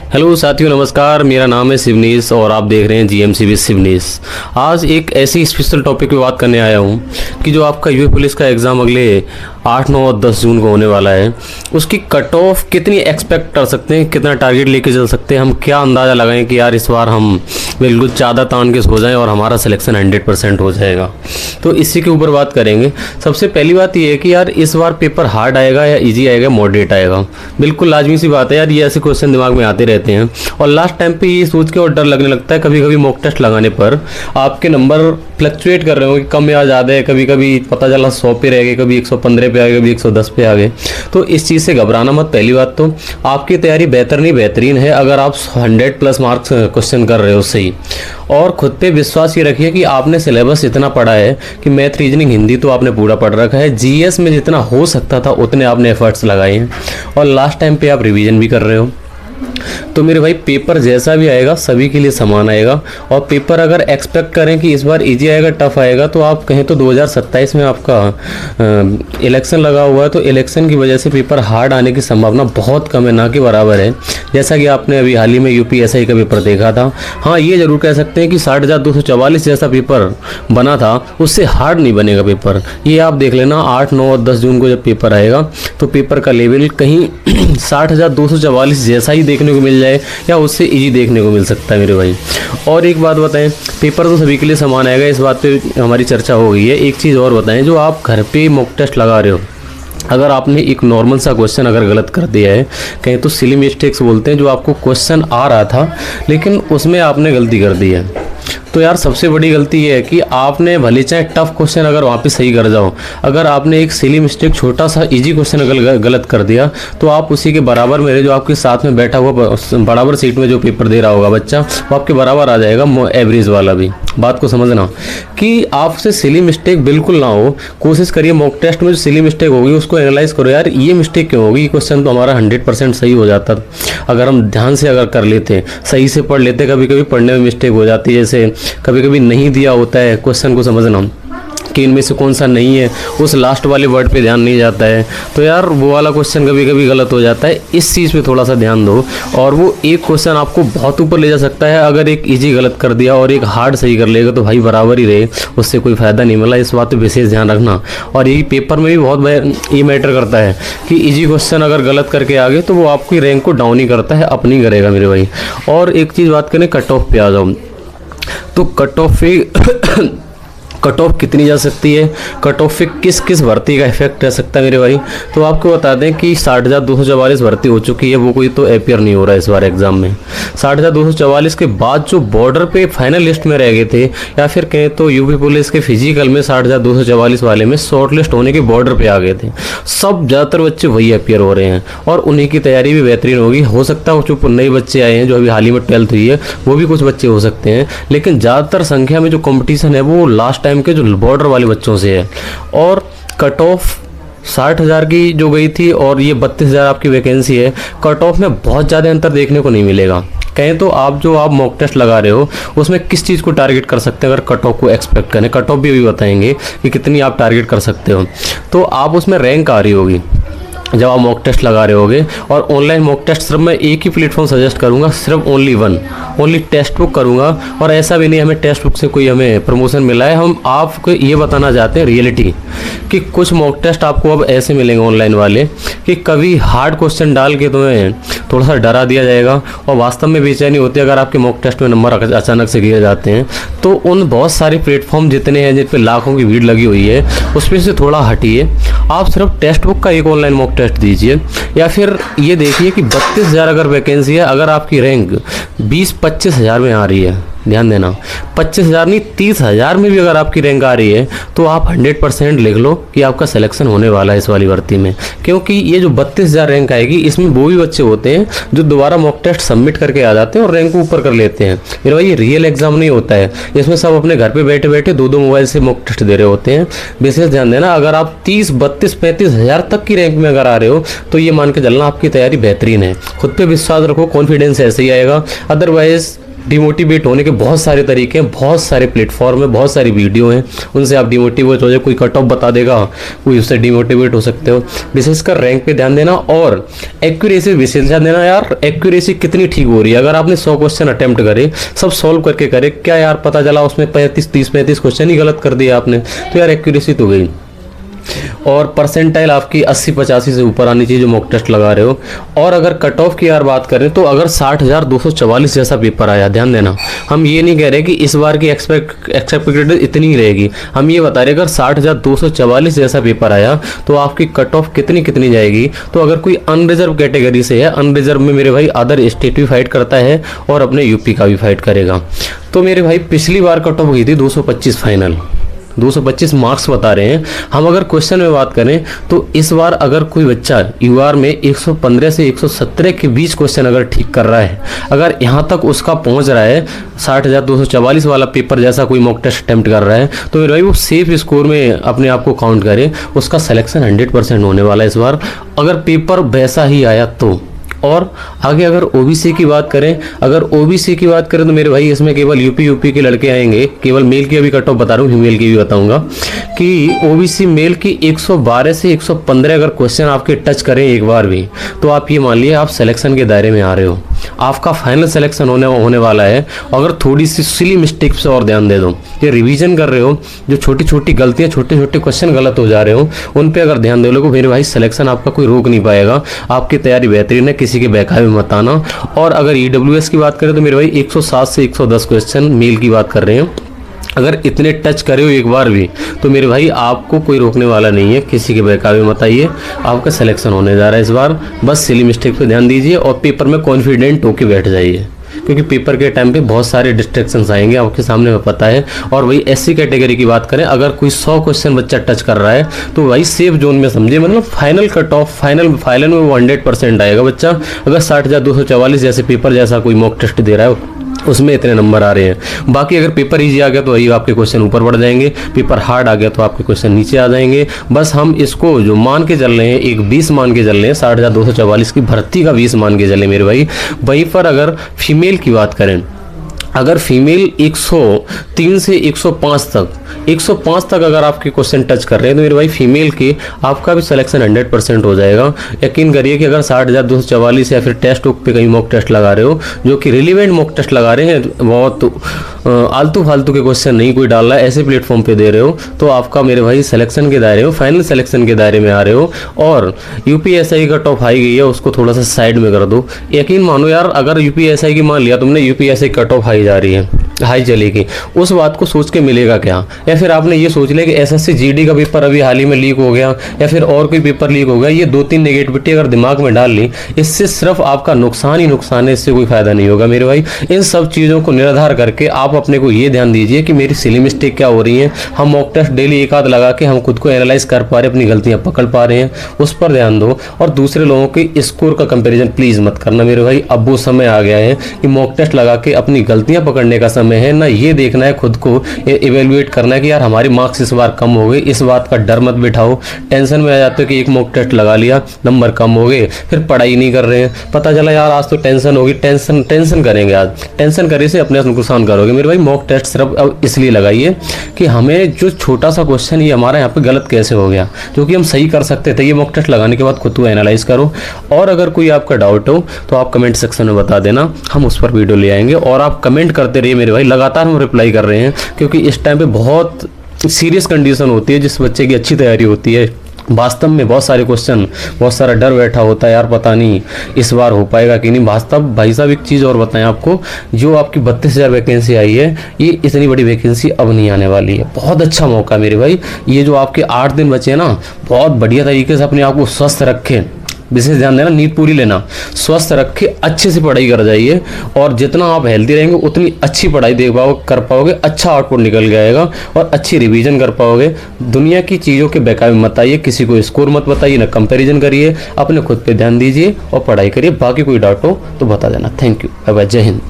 Hello साथियों, नमस्कार। मेरा नाम है शिवनीश और आप देख रहे हैं जीएमसीबी शिवनीश। आज एक ऐसी स्पेशल टॉपिक पे बात करने आया हूँ कि जो आपका यूपी पुलिस का एग्ज़ाम अगले 8, 9 और 10 जून को होने वाला है, उसकी कट ऑफ कितनी एक्सपेक्ट कर सकते हैं, कितना टारगेट लेके चल सकते हैं, हम क्या अंदाज़ा लगाएं कि यार इस बार हम बिल्कुल चादर तान के सो जाएँ और हमारा सिलेक्शन 100% हो जाएगा। तो इसी के ऊपर बात करेंगे। सबसे पहली बात ये है कि यार इस बार पेपर हार्ड आएगा या ईजी आएगा, मॉडरेट आएगा। बिल्कुल लाजमी सी बात है यार, ये ऐसे क्वेश्चन दिमाग में आते रहते हैं और लास्ट टाइम पे ये सोच के और डर लगने लगता है कभी कभी मॉक टेस्ट लगाने पर आपके नंबर फ्लक्चुएट कर रहे हो कि कम या ज़्यादा है। कभी कभी पता चला 100 पे रह गए, कभी 115 पे आ गए, कभी 110 पे आ गए। तो इस चीज़ से घबराना मत। पहली बात तो आपकी तैयारी बेहतर नहीं बेहतरीन है अगर आप 100+ मार्क्स क्वेश्चन कर रहे हो सही। और खुद पे विश्वास ये रखिए कि आपने सिलेबस इतना पढ़ा है कि मैथ, रीजनिंग, हिंदी तो आपने पूरा पढ़ रखा है। जीएस में जितना हो सकता था उतने आपने एफर्ट्स लगाए हैं और लास्ट टाइम पे आप रिवीजन भी कर रहे हो। तो मेरे भाई पेपर जैसा भी आएगा सभी के लिए समान आएगा। और पेपर अगर एक्सपेक्ट करें कि इस बार इजी आएगा, टफ आएगा, तो आप कहें तो 2027 में आपका इलेक्शन लगा हुआ है, तो इलेक्शन की वजह से पेपर हार्ड आने की संभावना बहुत कम है, ना कि बराबर है। जैसा कि आपने अभी हाल ही में यूपीएससी का पेपर देखा था। हाँ, ये जरूर कह सकते हैं कि 60,244 जैसा पेपर बना था उससे हार्ड नहीं बनेगा पेपर। ये आप देख लेना 8, 9 और 10 जून को जब पेपर आएगा तो पेपर का लेवल कहीं 60,244 जैसा ही देखने को मिल जाए या उससे इजी देखने को मिल सकता है मेरे भाई। और एक बात बताएं, पेपर तो सभी के लिए समान आएगा, इस बात पे हमारी चर्चा हो गई है। एक चीज़ और बताएं, जो आप घर पे मॉक टेस्ट लगा रहे हो, अगर आपने एक नॉर्मल सा क्वेश्चन अगर गलत कर दिया है, कहीं तो सिली मिस्टेक्स बोलते हैं, जो आपको क्वेश्चन आ रहा था लेकिन उसमें आपने गलती कर दी है, तो यार सबसे बड़ी गलती ये है कि आपने भले चाहे टफ क्वेश्चन अगर वहाँ पे सही कर जाओ, अगर आपने एक सिली मिस्टेक छोटा सा इजी क्वेश्चन अगर गलत कर दिया तो आप उसी के बराबर मेरे जो आपके साथ में बैठा हुआ बराबर सीट में जो पेपर दे रहा होगा बच्चा, वो आपके बराबर आ जाएगा, एवरेज वाला भी। बात को समझना कि आपसे सिली मिस्टेक बिल्कुल ना हो। कोशिश करिए मॉक टेस्ट में जो सिली मिस्टेक होगी उसको एनालाइज करो, यार ये मिस्टेक क्यों होगी, क्वेश्चन तो हमारा 100% सही हो जाता अगर हम ध्यान से अगर कर लेते, सही से पढ़ लेते। कभी कभी पढ़ने में मिस्टेक हो जाती है, जैसे कभी कभी नहीं दिया होता है क्वेश्चन को समझना कि इनमें से कौन सा नहीं है, उस लास्ट वाले वर्ड पे ध्यान नहीं जाता है, तो यार वो वाला क्वेश्चन कभी कभी गलत हो जाता है। इस चीज़ पे थोड़ा सा ध्यान दो और वो एक क्वेश्चन आपको बहुत ऊपर ले जा सकता है। अगर एक इजी गलत कर दिया और एक हार्ड सही कर लेगा तो भाई बराबर ही रहे, उससे कोई फ़ायदा नहीं मिला। इस बात पर विशेष ध्यान रखना। और यही पेपर में भी बहुत ये मैटर करता है कि इजी क्वेश्चन अगर गलत करके आ गए तो वो आपकी रैंक को डाउन ही करता है, अपनी करेगा मेरे भाई। और एक चीज़ बात करें, कट ऑफ पे आ जाओ, तो कट ऑफ पे कट ऑफ कितनी जा सकती है, कट ऑफ पे किस किस भर्ती का इफेक्ट रह सकता है मेरे भाई। तो आपको बता दें कि 60,244 भर्ती हो चुकी है, वो कोई तो अपियर नहीं हो रहा है इस बार एग्जाम में। 60,244 के बाद जो बॉर्डर पे फाइनल लिस्ट में रह गए थे, या फिर कहें तो यूपी पुलिस के फिजिकल में 60,244 वाले में शॉर्ट लिस्ट होने के बॉर्डर पे आ गए थे, सब ज़्यादातर बच्चे वही अपियर हो रहे हैं और उन्हीं की तैयारी भी बेहतरीन होगी। हो सकता है जो नए बच्चे आए हैं, जो अभी हाल ही में 12th हुई है, वो भी कुछ बच्चे हो सकते हैं, लेकिन ज़्यादातर संख्या में जो कॉम्पिटिशन है वो लास्ट टाइम के जो बॉर्डर वाले बच्चों से है। और कट ऑफ 60,000 की जो गई थी और ये 32,000 आपकी वैकेंसी है, कट ऑफ में बहुत ज़्यादा अंतर देखने को नहीं मिलेगा। कहें तो आप मॉक टेस्ट लगा रहे हो उसमें किस चीज़ को टारगेट कर सकते हैं, अगर कट ऑफ को एक्सपेक्ट करें, कट ऑफ भी बताएंगे कि कितनी आप टारगेट कर सकते हो, तो आप उसमें रैंक आ रही होगी जब आप मॉक टेस्ट लगा रहे होगे। और ऑनलाइन मॉक टेस्ट सिर्फ मैं एक ही प्लेटफॉर्म सजेस्ट करूंगा, सिर्फ ओनली टेस्ट बुक करूंगा। और ऐसा भी नहीं हमें टेस्ट बुक से कोई हमें प्रमोशन मिला है, हम आपको ये बताना चाहते हैं रियलिटी कि कुछ मॉक टेस्ट आपको अब ऐसे मिलेंगे ऑनलाइन वाले कि कभी हार्ड क्वेश्चन डाल के तुम्हें थोड़ा सा डरा दिया जाएगा और वास्तव में बेचैनी होती है अगर आपके मॉक टेस्ट में नंबर अचानक से गिर जाते हैं। तो उन बहुत सारे प्लेटफॉर्म जितने हैं जिन पर लाखों की भीड़ लगी हुई है उसमें से थोड़ा हटिए, आप सिर्फ टेस्ट बुक का एक ऑनलाइन मॉक टेस्ट दीजिए। या फिर ये देखिए कि 32,000 अगर वैकेंसी है, अगर आपकी रैंक 20-25 हज़ार में आ रही है, ध्यान देना 25,000 नहीं 30,000 में भी अगर आपकी रैंक आ रही है तो आप 100% लिख लो कि आपका सिलेक्शन होने वाला है इस वाली भर्ती में। क्योंकि ये जो 32,000 रैंक आएगी इसमें वो भी बच्चे होते हैं जो दोबारा मॉक टेस्ट सबमिट करके आ जाते हैं और रैंक को ऊपर कर लेते हैं। मेरे भाई ये रियल एग्जाम नहीं होता है, इसमें सब अपने घर पर बैठे बैठे 2-2 मोबाइल से मॉक टेस्ट दे रहे होते हैं। विशेष ध्यान देना, अगर आप 30, 32, 35 हज़ार तक की रैंक में अगर आ रहे हो तो ये मान के चलना आपकी तैयारी बेहतरीन है। खुद पे विश्वास रखो, कॉन्फिडेंस ऐसे ही आएगा। अदरवाइज डिमोटिवेट होने के बहुत सारे तरीके हैं, बहुत सारे प्लेटफॉर्म है, बहुत सारी वीडियो हैं, उनसे आप डिमोटिवेट हो जाए। कोई कट ऑफ बता देगा, कोई उससे डिमोटिवेट हो सकते हो। विशेषकर रैंक पे ध्यान देना और एक्यूरेसी विशेष ध्यान देना। यार एक्यूरेसी कितनी ठीक हो रही है। अगर आपने 100 क्वेश्चन अटेम्प्ट करे, सब सॉल्व करके करे, क्या यार पता चला उसमें 35 क्वेश्चन ही गलत कर दिया आपने, तो यार एक्यूरेसी तो गई। और परसेंटाइल आपकी 80-85 से ऊपर आनी चाहिए जो मॉक टेस्ट लगा रहे हो। और अगर कट ऑफ की यार बात करें तो अगर 60,244 जैसा पेपर आया, ध्यान देना, हम ये नहीं कह रहे कि इस बार की एक्सपेक्टेड इतनी ही रहेगी, हम ये बता रहे अगर 60,244 जैसा पेपर आया तो आपकी कट ऑफ कितनी जाएगी। तो अगर कोई अनरिजर्व कैटेगरी से है, अनरिजर्व में मेरे भाई अदर स्टेट भी फाइट करता है और अपने यूपी का भी फाइट करेगा। तो मेरे भाई पिछली बार कट ऑफ गई थी 225 फाइनल, 225 मार्क्स बता रहे हैं हम। अगर क्वेश्चन में बात करें तो इस बार अगर कोई बच्चा यूआर में 115 से 117 के बीच क्वेश्चन अगर ठीक कर रहा है, अगर यहाँ तक उसका पहुँच रहा है, 60,244 वाला पेपर जैसा कोई मॉक टेस्ट अटेम्प्ट कर रहा है, तो मेरे भाई वो सेफ स्कोर में अपने आप को काउंट करे, उसका सिलेक्शन 100% होने वाला है इस बार, अगर पेपर वैसा ही आया तो। और आगे अगर ओबीसी की बात करें, अगर ओबीसी की बात करें तो मेरे भाई इसमें केवल यूपी के लड़के आएंगे, केवल मेल की अभी कट ऑफ बता रहा हूँ, फीमेल की भी बताऊंगा कि ओबीसी मेल की 112 से 115 अगर क्वेश्चन आपके टच करें एक बार भी, तो आप ये मान लिए आप सिलेक्शन के दायरे में आ रहे हो, आपका फाइनल सिलेक्शन होने वाला है। अगर थोड़ी सी सिली मिस्टेक से और ध्यान दे दो, ये रिवीजन कर रहे हो, जो छोटी छोटी गलतियां, छोटे छोटे क्वेश्चन गलत हो जा रहे हो, उन पे अगर ध्यान दे लोगे मेरे भाई सिलेक्शन आपका कोई रोक नहीं पाएगा। आपकी तैयारी बेहतरीन है, किसी के बहकावे में मत आना। और अगर ईडब्ल्यूएस की बात करें तो मेरे भाई 107 से 110 क्वेश्चन मेल की बात कर रहे हैं, अगर इतने टच करे हो एक बार भी तो मेरे भाई आपको कोई रोकने वाला नहीं है, किसी के बहकावे मत आइए, आपका सिलेक्शन होने जा रहा है इस बार। बस सिली मिस्टेक पे ध्यान दीजिए और पेपर में कॉन्फिडेंट होके बैठ जाइए, क्योंकि पेपर के टाइम पे बहुत सारे डिस्ट्रैक्शंस आएंगे आपके सामने में पता है। और वही एससी कैटेगरी की बात करें, अगर कोई 100 क्वेश्चन बच्चा टच कर रहा है तो वही सेफ जोन में समझे, मतलब फाइनल कट ऑफ फाइनल में वो 100% आएगा बच्चा। अगर 60,244 जैसे पेपर जैसा कोई मॉक टेस्ट दे रहा है उसमें इतने नंबर आ रहे हैं। बाकी अगर पेपर इजी आ गया तो वही आपके क्वेश्चन ऊपर बढ़ जाएंगे, पेपर हार्ड आ गया तो आपके क्वेश्चन नीचे आ जाएंगे। बस हम इसको जो मान के चल रहे हैं, एक 20 मान के चल रहे हैं, 60,244 की भर्ती का 20 मान के चले मेरे भाई। वहीं पर अगर फीमेल की बात करें, अगर फीमेल 103 से 105 तक अगर आपके क्वेश्चन टच कर रहे हैं तो मेरे भाई फीमेल की आपका भी सिलेक्शन 100% हो जाएगा। यकीन करिए कि अगर 60,244 या फिर टेस्ट पे कहीं मॉक टेस्ट लगा रहे हो, जो कि रिलीवेंट मॉक टेस्ट लगा रहे हैं, बहुत आलतू फालतू के क्वेश्चन नहीं कोई डाल रहा है, ऐसे प्लेटफॉर्म पे दे रहे हो, तो आपका मेरे भाई सिलेक्शन के दायरे हो, फाइनल सिलेक्शन के दायरे में आ रहे हो। और यूपीएसआई का टॉप हाई गई है, उसको थोड़ा सा साइड में कर दो। यकीन मानो यार, अगर यूपीएसआई की मान लिया तुमने, यूपीएसआई कट ऑफ हाई जा रही है, हाई चलेगी, उस बात को सोच के मिलेगा क्या? या फिर आपने ये सोच लिया कि एसएससी जीडी का पेपर अभी हाल ही में लीक हो गया या फिर और कोई पेपर लीक हो गया, ये 2-3 नेगेटिविटी अगर दिमाग में डाल ली, इससे सिर्फ आपका नुकसान ही नुकसान है, इससे कोई फायदा नहीं होगा मेरे भाई। इन सब चीज़ों को निराधार करके आप अपने को ये ध्यान दीजिए कि मेरी सिली मिस्टेक क्या हो रही है। हम मॉक टेस्ट डेली एक आध लगा के हम खुद को एनालाइज कर पा रहे, अपनी गलतियां पकड़ पा रहे हैं, उस पर ध्यान दो। और दूसरे लोगों के स्कोर का कंपेरिजन प्लीज मत करना मेरे भाई। अब वो समय आ गया है कि मॉक टेस्ट लगा के अपनी गलतियां पकड़ने का समय है ना। ये देखना है खुद को इवेल्युएट करना है कि यार हमारी मार्क्स इस बार कम हो गए, इस बात का डर मत बिठाओ। टेंशन में आ जाते हो कि एक मॉक टेस्ट लगा लिया, नंबर कम हो गए, फिर पढ़ाई नहीं कर रहे हैं, पता चला यार आज तो टेंशन होगी, टेंशन करेंगे, आज टेंशन करे से अपने नुकसान करोगे मेरे भाई। मॉक टेस्ट सिर्फ अब इसलिए लगाइए कि हमें जो छोटा सा क्वेश्चन ये हमारा यहाँ पे गलत कैसे हो गया, जो कि हम सही कर सकते थे, ये मॉक टेस्ट लगाने के बाद खुद को एनालाइज करो। और अगर कोई आपका डाउट हो तो आप कमेंट सेक्शन में बता देना, हम उस पर वीडियो ले आएंगे। और आप कमेंट करते रहिए मेरे भाई, लगातार हम रिप्लाई कर रहे हैं, क्योंकि इस टाइम पे बहुत सीरियस कंडीशन होती है, जिस बच्चे की अच्छी तैयारी होती है, वास्तव में बहुत सारे क्वेश्चन, बहुत सारा डर बैठा होता है, यार पता नहीं इस बार हो पाएगा कि नहीं। वास्तव भाई साहब एक चीज़ और बताएं आपको, जो आपकी 32,000 वैकेंसी आई है, ये इतनी बड़ी वैकेंसी अब नहीं आने वाली है। बहुत अच्छा मौका मेरे भाई, ये जो आपके 8 दिन बचे हैं ना, बहुत बढ़िया तरीके से अपने आप को स्वस्थ रखें, विशेष ध्यान देना, नींद पूरी लेना, स्वस्थ रखे, अच्छे से पढ़ाई कर जाइए। और जितना आप हेल्दी रहेंगे उतनी अच्छी पढ़ाई कर पाओगे, अच्छा आउटपुट निकल जाएगा और अच्छी रिवीजन कर पाओगे। दुनिया की चीज़ों के बहकावे मत आइए, किसी को स्कोर मत बताइए, ना कंपैरिजन करिए, अपने खुद पे ध्यान दीजिए और पढ़ाई करिए। बाकी कोई डाउट हो तो बता देना। थैंक यू, बाय बाय, जय हिंद।